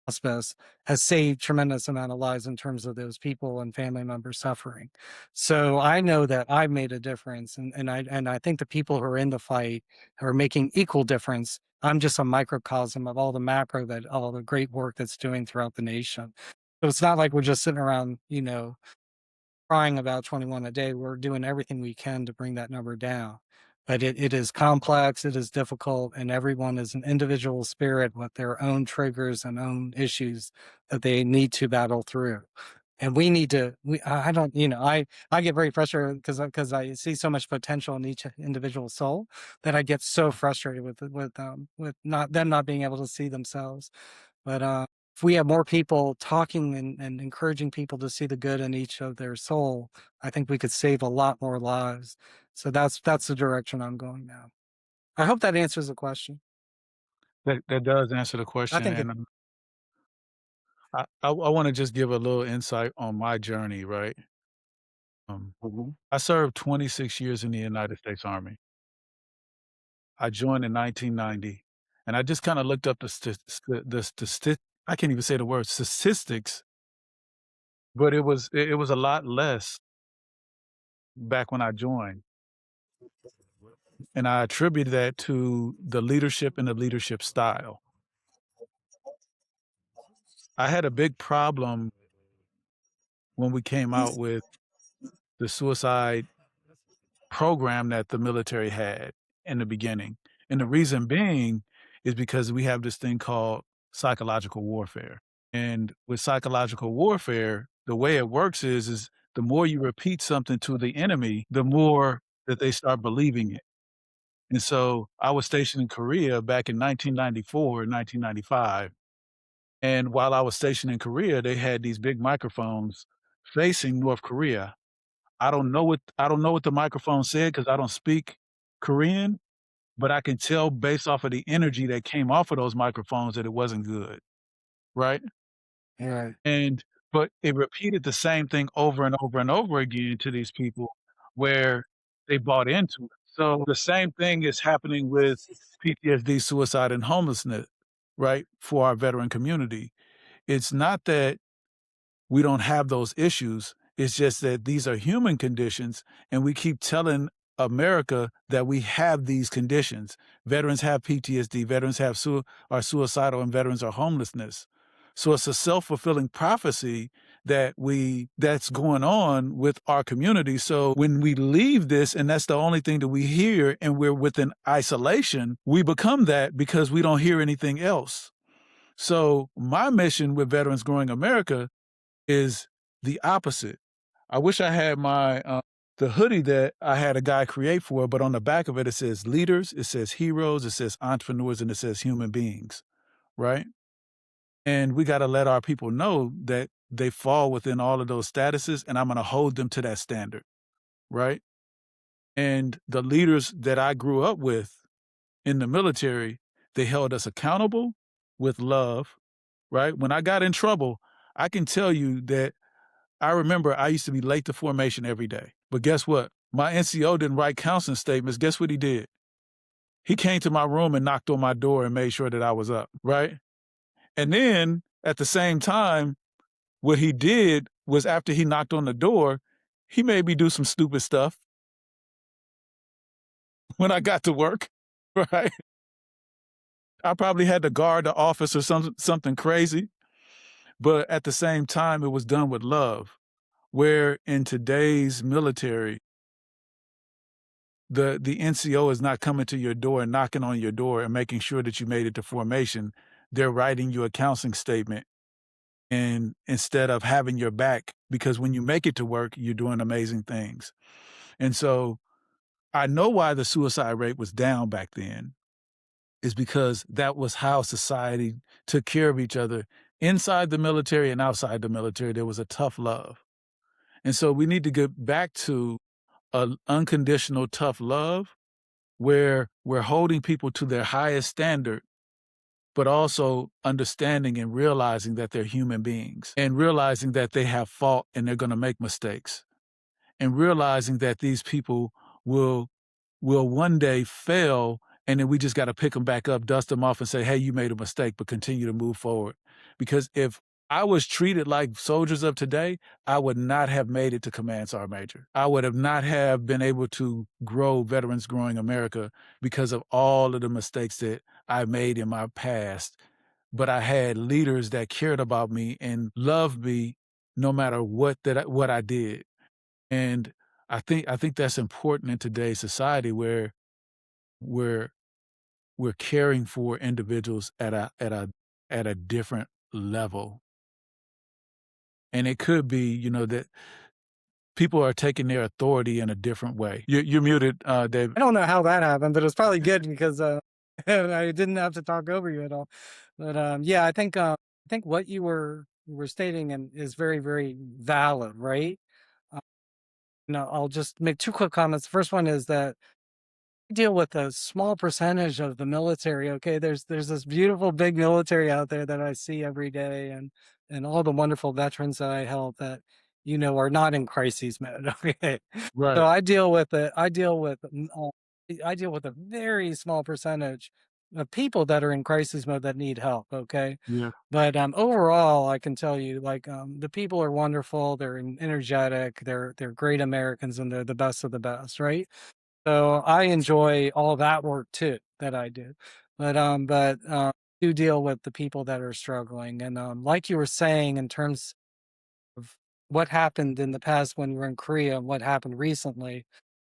hospice has saved tremendous amount of lives in terms of those people and family members suffering. So I know that I've made a difference, and I think the people who are in the fight are making equal difference. I'm just a microcosm of all the macro that all the great work that's doing throughout the nation. So it's not like we're just sitting around, crying about 21 a day. We're doing everything we can to bring that number down. But it is complex, it is difficult, and everyone is an individual spirit with their own triggers and own issues that they need to battle through. And we need to, I don't, I get very frustrated because I see so much potential in each individual soul that I get so frustrated with not them not being able to see themselves. But if we have more people talking and encouraging people to see the good in each of their soul, I think we could save a lot more lives. So that's the direction I'm going now. I hope that answers the question. That does answer the I question, think it. and I wanna just give a little insight on my journey, right? Mhm. I served 26 years in the United States Army. I joined in 1990, and I just kinda looked up the I can't even say the word statistics, but it was a lot less back when I joined, and I attribute that to the leadership and the leadership style. I had a big problem when we came out with the suicide program that the military had in the beginning. And the reason being is because we have this thing called psychological warfare. And with psychological warfare, the way it works is the more you repeat something to the enemy, the more that they start believing it. And so I was stationed in Korea back in 1994 and 1995. And while I was stationed in Korea, they had these big microphones facing North Korea. I don't know what the microphone said because I don't speak Korean, but I can tell based off of the energy that came off of those microphones that it wasn't good, right? Right. And but it repeated the same thing over and over and over again to these people where they bought into it. So the same thing is happening with PTSD, suicide, and homelessness, right? For our veteran community. It's not that we don't have those issues. It's just that these are human conditions, and we keep telling America that we have these conditions. Veterans have PTSD, veterans are suicidal, and veterans are homelessness. So it's a self-fulfilling prophecy that's going on with our community. So when we leave this and that's the only thing that we hear and we're within isolation, we become that because we don't hear anything else. So my mission with Veterans Growing America is the opposite. I wish I had the hoodie that I had a guy create for, but on the back of it, it says leaders, it says heroes, it says entrepreneurs, and it says human beings, right? And we got to let our people know that they fall within all of those statuses, and I'm going to hold them to that standard, right? And the leaders that I grew up with in the military, they held us accountable with love, right? When I got in trouble, I can tell you that I remember I used to be late to formation every day. But guess what? My NCO didn't write counseling statements. Guess what he did? He came to my room and knocked on my door and made sure that I was up, right? And then at the same time, what he did was after he knocked on the door, he made me do some stupid stuff when I got to work, right? I probably had to guard the office or something crazy. But at the same time, it was done with love. Where in today's military, the NCO is not coming to your door and knocking on your door and making sure that you made it to formation. They're writing you a counseling statement and instead of having your back, because when you make it to work, you're doing amazing things. And so I know why the suicide rate was down back then is because that was how society took care of each other inside the military and outside the military. There was a tough love. And so we need to get back to an unconditional tough love where we're holding people to their highest standard, but also understanding and realizing that they're human beings and realizing that they have fault and they're going to make mistakes and realizing that these people will one day fail and then we just got to pick them back up, dust them off and say, hey, you made a mistake, but continue to move forward because if I was treated like soldiers of today, I would not have made it to Command Sergeant Major. I would have not have been able to grow Veterans Growing America because of all of the mistakes that I made in my past. But I had leaders that cared about me and loved me no matter what I did. And I think that's important in today's society where we're we're caring for individuals at a different level. And it could be, that people are taking their authority in a different way. You're muted, David. I don't know how that happened, but it was probably good because I didn't have to talk over you at all. But yeah, I think what you were stating and is very, very valid, right? Uh, I'll just make two quick comments. The first one is that I deal with a small percentage of the military. Okay, there's this beautiful big military out there that I see every day, and all the wonderful veterans that I help that are not in crises mode. Okay, so Right. I deal with a very small percentage of people that are in crisis mode that need help. Okay, Yeah. but overall, I can tell you, like, the people are wonderful. They're energetic. They're great Americans, and they're the best of the best, right? So I enjoy all that work too that I do. But do deal with the people that are struggling. And like you were saying, in terms of what happened in the past when we were in Korea and what happened recently,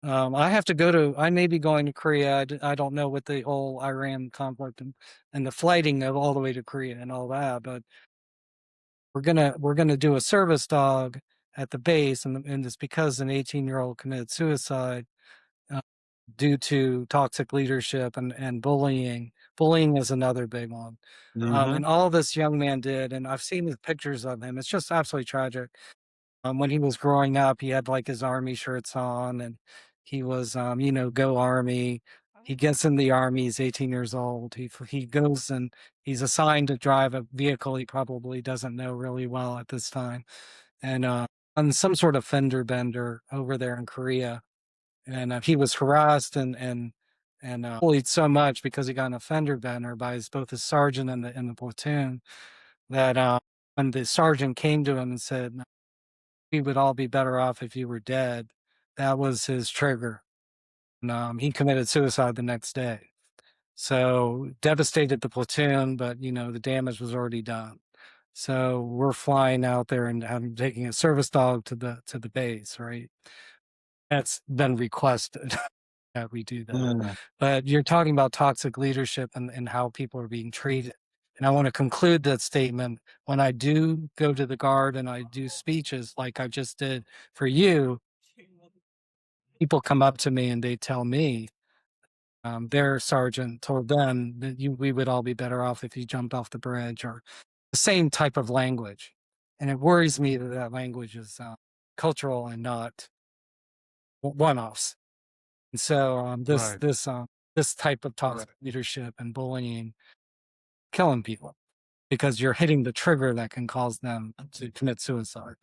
I may be going to Korea. I don't know what the whole Iran conflict and the flighting of all the way to Korea and all that, but we're gonna do a service dog at the base, and it's because an 18-year-old committed suicide uh, due to toxic leadership and bullying. Bullying is another big one. Mhm. And all this young man did, and I've seen the pictures of him. It's just absolutely tragic. When he was growing up, he had like his army shirts on, and he was, go army. He gets in the army. He's 18 years old. He goes and he's assigned to drive a vehicle he probably doesn't know really well at this time, and on some sort of fender bender over there in Korea, and he was harassed and bullied so much because he got an offender banner by both his sergeant and the platoon that when the sergeant came to him and said, "We would all be better off if you were dead," that was his trigger. And, he committed suicide the next day. So devastated the platoon, but the damage was already done. So we're flying out there and taking a service dog to the base, right? That's been requested. That we do that. Mm. But you're talking about toxic leadership and how people are being treated. And I want to conclude that statement. When I do go to the guard and I do speeches like I just did for you, people come up to me and they tell me their sergeant told them that we would all be better off if you jumped off the bridge, or the same type of language. And it worries me that that language is cultural and not one-offs. And so Right. this type of toxic leadership and bullying, killing people because you're hitting the trigger that can cause them to commit suicide.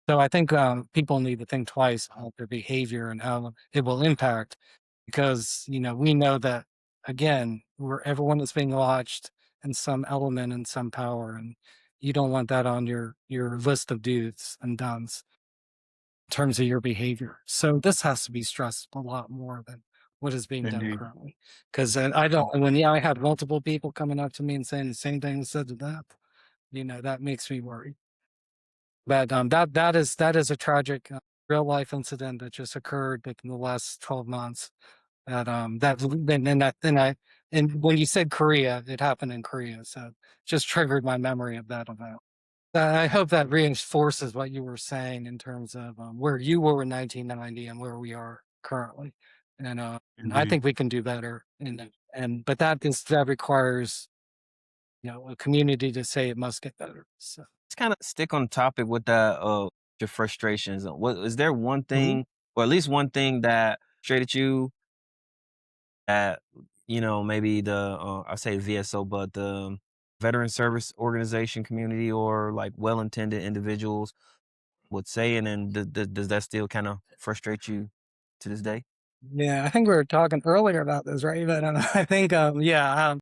So I think people need to think twice about their behavior and how it will impact, because we know that, again, where everyone is being watched in some element and some power, and you don't want that on your list of do's and don'ts terms of your behavior. So this has to be stressed a lot more than what is being done Indeed. currently. Because I don't, when I had multiple people coming up to me and saying the same thing said to that, that makes me worry. But that is a tragic real life incident that just occurred within the last 12 months. And when you said Korea, it happened in Korea, so just triggered my memory of that event. I hope that reinforces what you were saying in terms of where you were in 1990 and where we are currently. And I Indeed. think we can do better. But that requires a community to say it must get better. So Let's kind of stick on the topic with that your frustrations. What is there one Mhm. thing, or at least one thing that frustrated you that maybe the I say VSO, but the veteran service organization community or like well-intended individuals would say, and then does that still kind of frustrate you to this day? yeah, I think we were talking earlier about this, right? But I think yeah.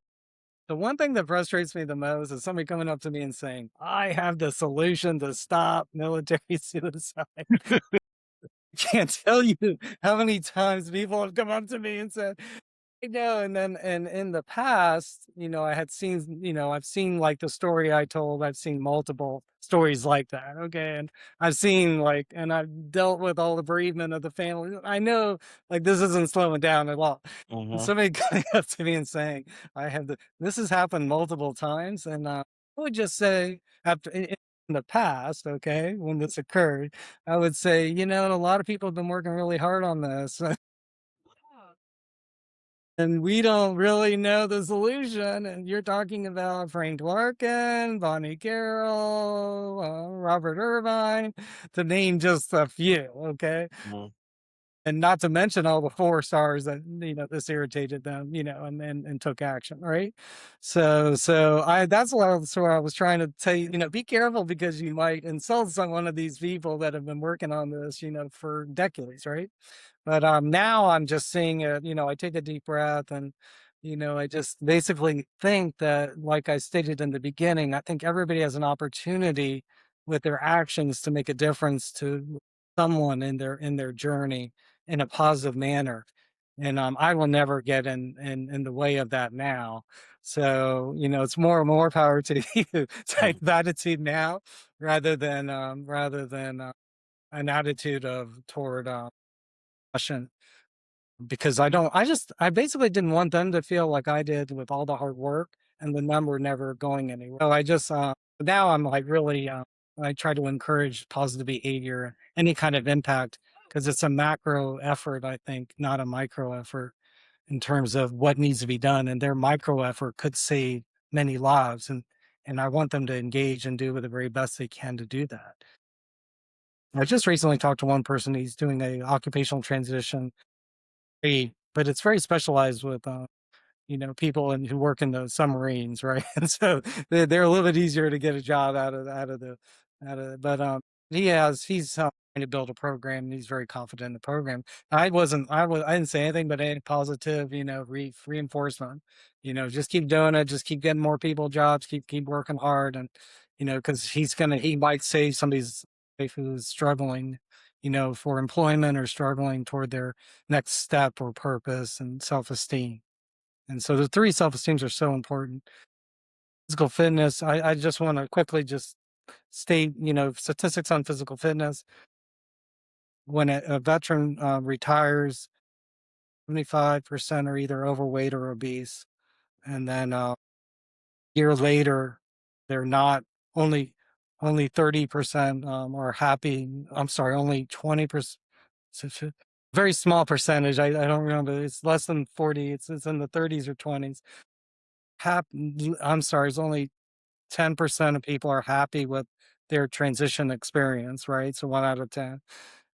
The one thing that frustrates me the most is somebody coming up to me and saying, "I have the solution to stop military suicide." Can't tell you how many times people have come up to me and said, "I know," and in the past, I had seen, I've seen like the story I told, I've seen multiple stories like that, okay, and I've seen like and I've dealt with all the bereavement of the family. I know like this isn't slowing down at all. And Mhm. somebody coming up to me and saying, "I have the," this has happened multiple times, and I would just say after in the past, okay, when this occurred, I would say, a lot of people have been working really hard on this. And we don't really know the solution. And you're talking about Frank Larkin, Bonnie Carroll, Robert Irvine, to name just a few. Okay. Mhm. And not to mention all the 4 stars that, this irritated them, and took action. Right. So that's what I was trying to tell you, be careful because you might insult some one of these people that have been working on this, for decades. Right. But, now I'm just seeing it, I take a deep breath and, I just basically think that, like I stated in the beginning, I think everybody has an opportunity with their actions to make a difference to someone in their journey in a positive manner. And, I will never get in the way of that now. So, it's more power to you type Mhm. of attitude now rather than an attitude of toward, caution because I basically didn't want them to feel like I did with all the hard work and the number never going anywhere. So I just, now I'm like really, I try to encourage positive behavior, any kind of impact, because it's a macro effort, I think, not a micro effort in terms of what needs to be done. And their micro effort could save many lives. And I want them to engage and do the very best they can to do that. I just recently talked to one person. He's doing a occupational transition, but it's very specialized with people who work in the submarines, right? And so they're a little bit easier to get a job but he's trying to build a program. And he's very confident in the program. I didn't say anything but any positive, reinforcement. Just keep doing it. Just keep getting more people jobs. Keep working hard, and because he might save somebody's life who's struggling, for employment or struggling toward their next step or purpose and self esteem. And so the 3 self-esteems are so important. Physical fitness, I just wanna quickly just state, statistics on physical fitness. When a veteran, retires, 75% are either overweight or obese, and then, year later, they're not only only 30%, are happy. I'm sorry, only 20%, very small percentage, I don't remember, it's less than 40, it's in the 30s or 20s. I'm sorry, it's only 10% of people are happy with their transition experience, right? So 1 out of 10.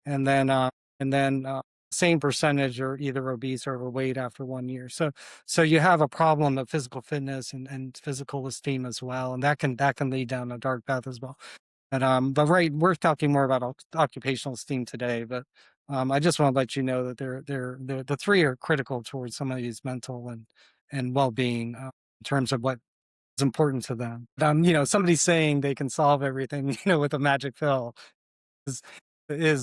And then, same percentage are either obese or overweight after 1 year. So you have a problem of physical fitness and physical esteem as well, and that can lead down a dark path as well. But right, we're talking more about occupational esteem today, but, I just wanna let you know that the 3 are critical towards somebody's mental and well-being, in terms of what is important to them. Somebody saying they can solve everything, with a magic pill is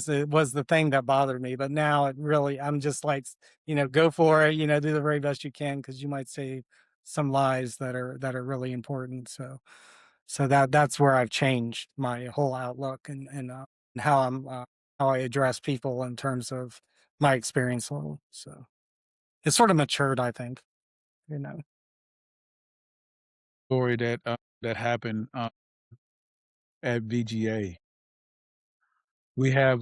it was the thing that bothered me. But now it really, I'm just like, go for it. Do the very best you can because you might save some lives that are really important. So that's where I've changed my whole outlook and how I address people in terms of my experience level. So it's sort of matured, I think. You know. Story that happened, at VGA. We have,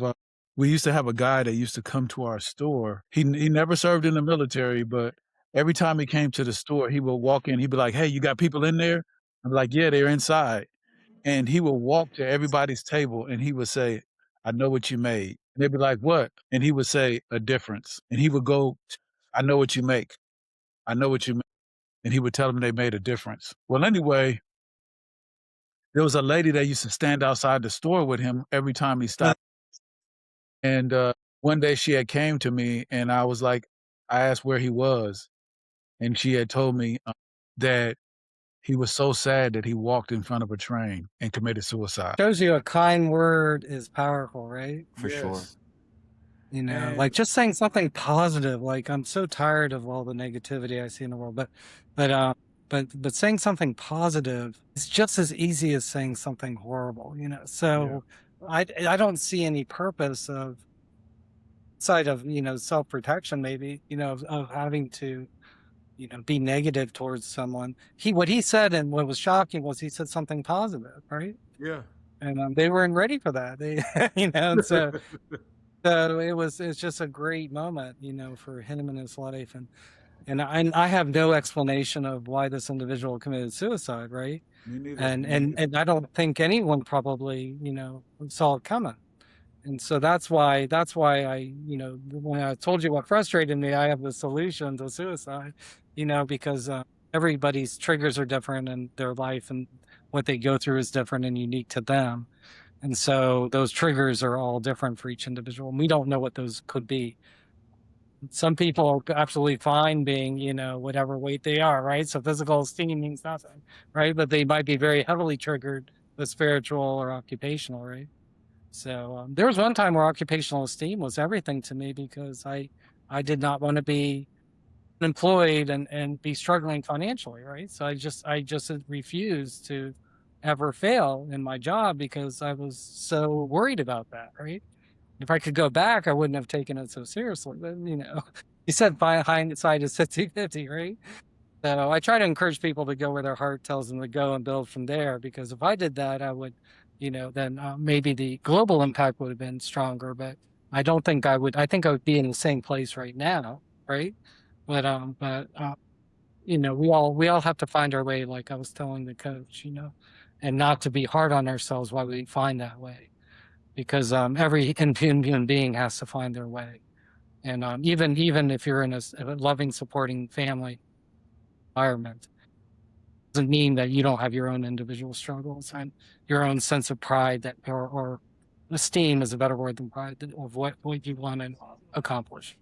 we used to have a guy that used to come to our store. He never served in the military, but every time he came to the store, he would walk in, he'd be like, "Hey, you got people in there?" I'm like, "Yeah, they're inside." And he would walk to everybody's table and he would say, "I know what you made." And they'd be like, "What?" And he would say, "A difference." And he would go, "I know what you make. I know what you make." And he would tell them they made a difference. Well, anyway, there was a lady that used to stand outside the store with him every time he stopped. And, one day she had came to me and I was like I asked where he was, and she had told me, that he was so sad that he walked in front of a train and committed suicide. Shows you a kind word is powerful, right? For sure. Yes. You know, like And just saying something positive. Like I'm so tired of all the negativity I see in the world, but but saying something positive is just as easy as saying something horrible. You know, yeah, so I don't see any purpose of side of self protection, maybe of having to be negative towards someone. What he said and what was shocking was he said something positive, right? yeah. And they weren't ready for that. They and so it's just a great moment, for him in his life. And I have no explanation of why this individual committed suicide, right? Me neither. And Me and neither. and I don't think anyone probably, saw it coming. And so that's why when I told you what frustrated me, I have the solution to suicide, because everybody's triggers are different in their life, and what they go through is different and unique to them. And so those triggers are all different for each individual. And we don't know what those could be. Some people are absolutely fine being, whatever weight they are, right? So physical esteem means nothing, right? But they might be very heavily triggered with spiritual or occupational, right? So there was one time where occupational esteem was everything to me, because I did not want to be employed and be struggling financially, right? So I just refused to ever fail in my job because I was so worried about that, right? If I could go back, I wouldn't have taken it so seriously. But you said hindsight is 50-50, right? So I try to encourage people to go where their heart tells them to go and build from there. Because if I did that, I would, then maybe the global impact would have been stronger. But I don't think I would. I think I would be in the same place right now, right? But we all have to find our way, like I was telling the coach, and not to be hard on ourselves while we find that way, because every human being has to find their way. And even if you're in a loving, supporting family environment, doesn't mean that you don't have your own individual struggles and your own sense of pride, that or esteem is a better word than pride, of what you want to accomplish.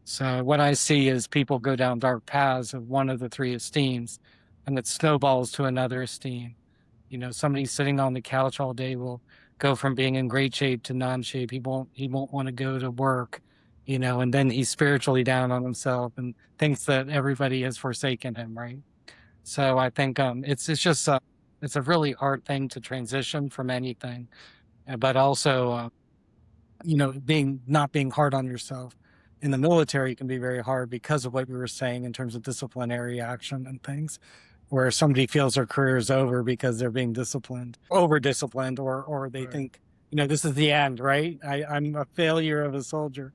So what I see is people go down dark paths of one of the three esteems, and it snowballs to another esteem. Somebody sitting on the couch all day will go from being in great shape to non-shape. He won't want to go to work, and then he's spiritually down on himself and thinks that everybody has forsaken him, right? So I think it's just it's a really hard thing to transition from anything, but also being not being hard on yourself in the military can be very hard because of what we were saying in terms of disciplinary action and things, where somebody feels their career is over because they're being disciplined, over disciplined, or they Right. think this is the end, right? I'm a failure of a soldier.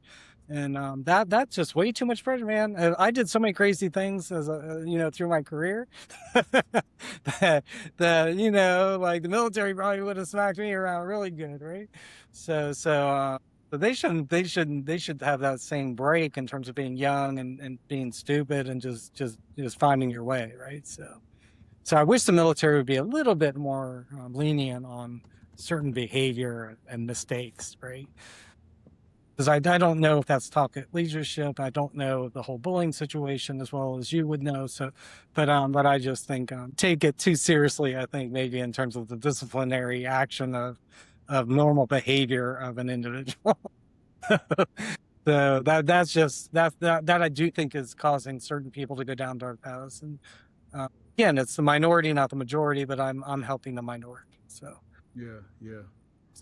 And that's just way too much pressure, man. I did so many crazy things as through my career that like the military probably would have smacked me around really good, right? So they should have that same break in terms of being young and being stupid and just finding your way, right? So I wish the military would be a little bit more lenient on certain behavior and mistakes, right? Because I don't know if that's toxic leadership. I don't know the whole bullying situation as well as you would know. So, but I just think take it too seriously. I think maybe in terms of the disciplinary action of normal behavior of an individual. So that's just that I do think is causing certain people to go down dark paths. And again, it's the minority, not the majority. But I'm helping the minority. So Yeah. Yeah.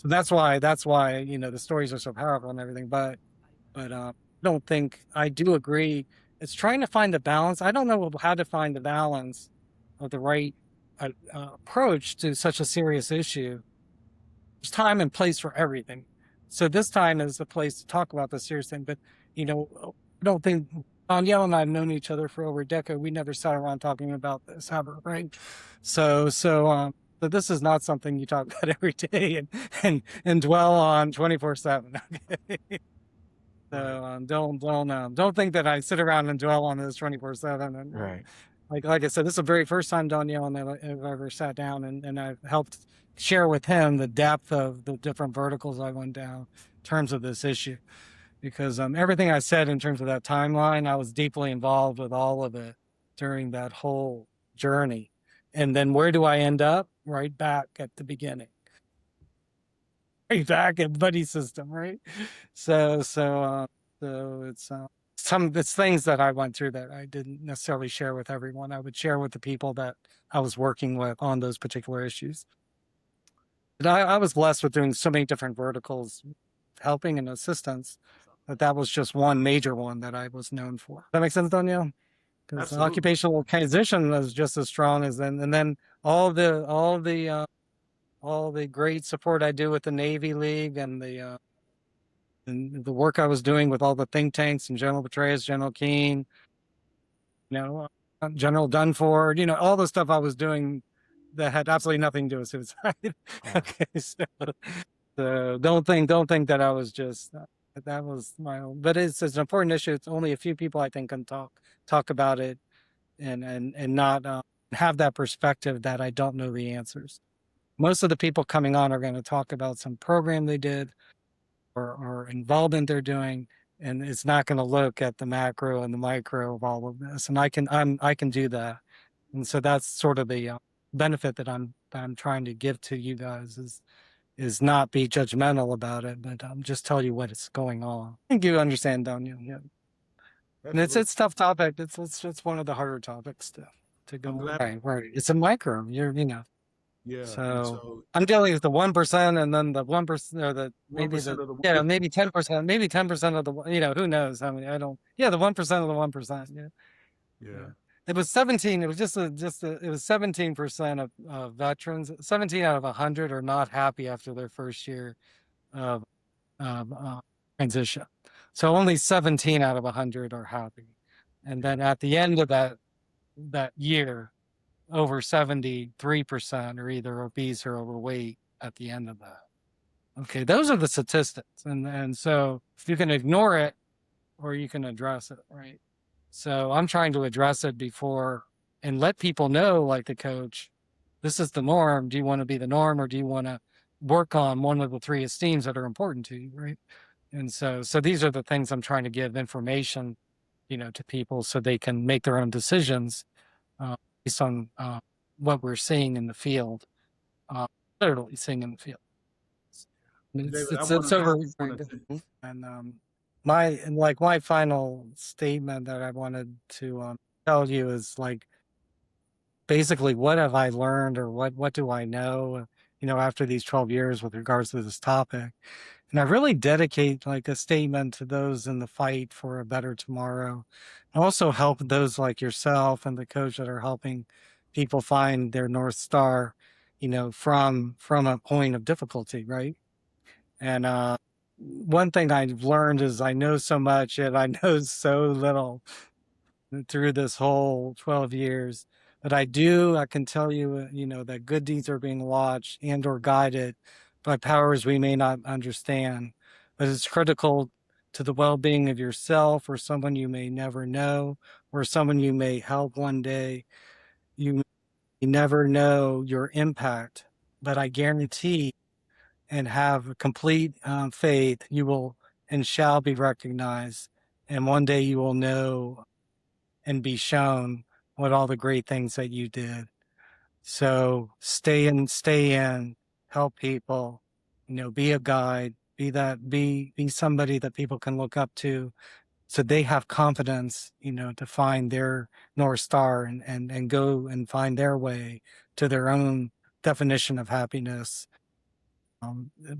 that's why the stories are so powerful and everything. But I don't think I do agree. It's trying to find the balance. I don't know how to find the balance of the right approach to such a serious issue. There's time and place for everything. So this time is the place to talk about the serious thing. But I don't think Danielle and I have known each other for over a decade. We never sat around talking about this ever, right? So this is not something you talk about every day and dwell on 24/7. Okay. Right. So don't think that I sit around and dwell on this 24/7. And Right. like I said, this is the very first time Danielle and I have ever sat down and I've helped share with him the depth of the different verticals I went down in terms of this issue. Because everything I said in terms of that timeline, I was deeply involved with all of it during that whole journey. And then where do I end up? Right back at the beginning. Right back at buddy system, right? So it's things that I went through that I didn't necessarily share with everyone. I would share with the people that I was working with on those particular issues. But I was blessed with doing so many different verticals, helping and assistance, that was just one major one that I was known for. Does that make sense, Danielle? Because occupational transition was just as strong as then, and then all the great support I do with the Navy League and the work I was doing with all the think tanks and General Petraeus, General Keane, General Dunford, all the stuff I was doing that had absolutely nothing to do with suicide. Okay, so don't think that I was just that was my own, but it's an important issue. It's only a few people I think can talk about it and not have that perspective that I don't know the answers. Most of the people coming on are going to talk about some program they did or involvement they're doing, and it's not going to look at the macro and the micro of all of this. And I can do that, and so that's sort of the benefit that I'm trying to give to you guys is not be judgmental about it, but just tell you what is going on. I think you understand, don't you? Yeah. And it's tough topic. It's one of the harder topics to go. Right. It's a micro. Yeah. So I'm dealing with the 1%, and then the 1% or the maybe 1% of the maybe 10%, maybe 10% of the who knows how many. I don't. Yeah, the 1% of the 1%. Yeah. Yeah. It was 17. It was it was 17% of veterans. 17 out of 100 are not happy after their first year of transition. So only 17 out of 100 are happy, and then at the end of that year, over 73% are either obese or overweight at the end of that. Okay, those are the statistics, and so if you can ignore it or you can address it, right? So I'm trying to address it before and let people know, like the coach, this is the norm. Do you want to be the norm, or do you want to work on one of the three esteems that are important to you, right? And so these are the things I'm trying to give information, to people so they can make their own decisions based on what we're seeing in the field, literally seeing in the field. It's over. And my final statement that I wanted to tell you is basically what have I learned, or what do I know, after these 12 years with regards to this topic. And I really dedicate a statement to those in the fight for a better tomorrow. I also help those like yourself and the coach that are helping people find their North Star, from a point of difficulty, right? And one thing I've learned is I know so much and I know so little through this whole 12 years. But I can tell you, that good deeds are being watched and or guided by powers we may not understand. But it's critical to the well-being of yourself or someone you may never know or someone you may help one day. You never know your impact, but I guarantee and have complete faith you will and shall be recognized. And one day you will know and be shown what all the great things that you did. So stay in, help people, be a guide, be somebody that people can look up to so they have confidence, to find their North Star and go and find their way to their own definition of happiness,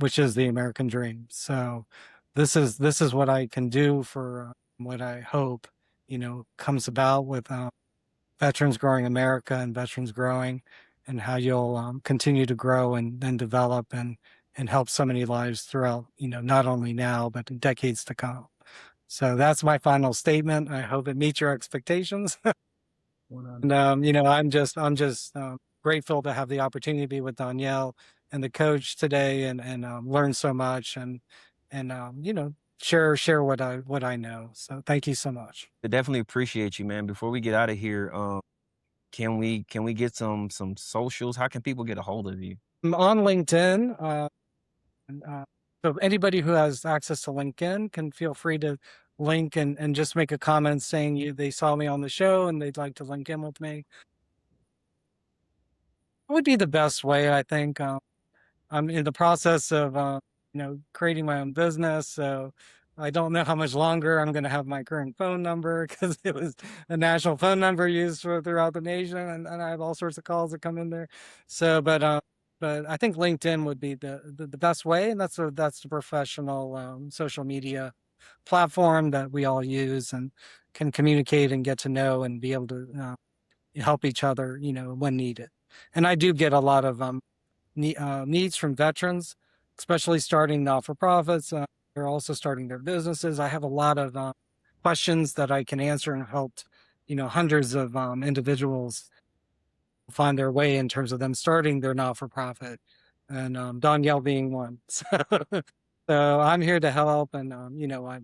which is the American dream. So this is what I can do for what I hope, comes about with Veterans Growing America and Veterans Growing, and how you'll continue to grow and develop and help so many lives throughout, not only now, but in decades to come. So that's my final statement. I hope it meets your expectations. And, I'm just grateful to have the opportunity to be with Danielle and the coach today and learn so much and share what I know. So thank you so much. I definitely appreciate you, man. Before we get out of here, can we get some socials? How can people get a hold of you? I'm on LinkedIn. So anybody who has access to LinkedIn can feel free to link and just make a comment saying they saw me on the show and they'd like to link in with me. would be the best way, I think. I'm in the process of, creating my own business. So I don't know how much longer I'm going to have my current phone number because it was a national phone number used throughout the nation, and I have all sorts of calls that come in there. So, but I think LinkedIn would be the best way, and that's the professional social media platform that we all use and can communicate and get to know and be able to help each other, when needed. And I do get a lot of needs from veterans, especially starting not-for-profits. They're also starting their businesses. I have a lot of questions that I can answer and helped, hundreds of individuals find their way in terms of them starting their not-for-profit, and Danielle being one. So I'm here to help, and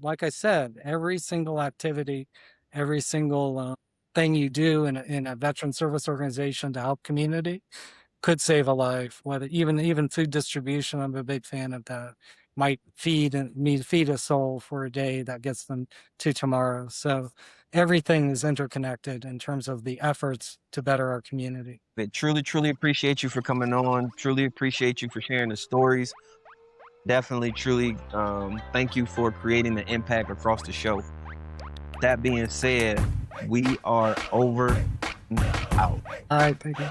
like I said, every single activity, every single thing you do in a veteran service organization to help community could save a life. Whether even food distribution, I'm a big fan of that. Might feed a soul for a day that gets them to tomorrow. So everything is interconnected in terms of the efforts to better our community. But truly, truly appreciate you for coming on. Truly appreciate you for sharing the stories. Definitely, truly, thank you for creating the impact across the show. That being said, we are over and out. All right, thank you.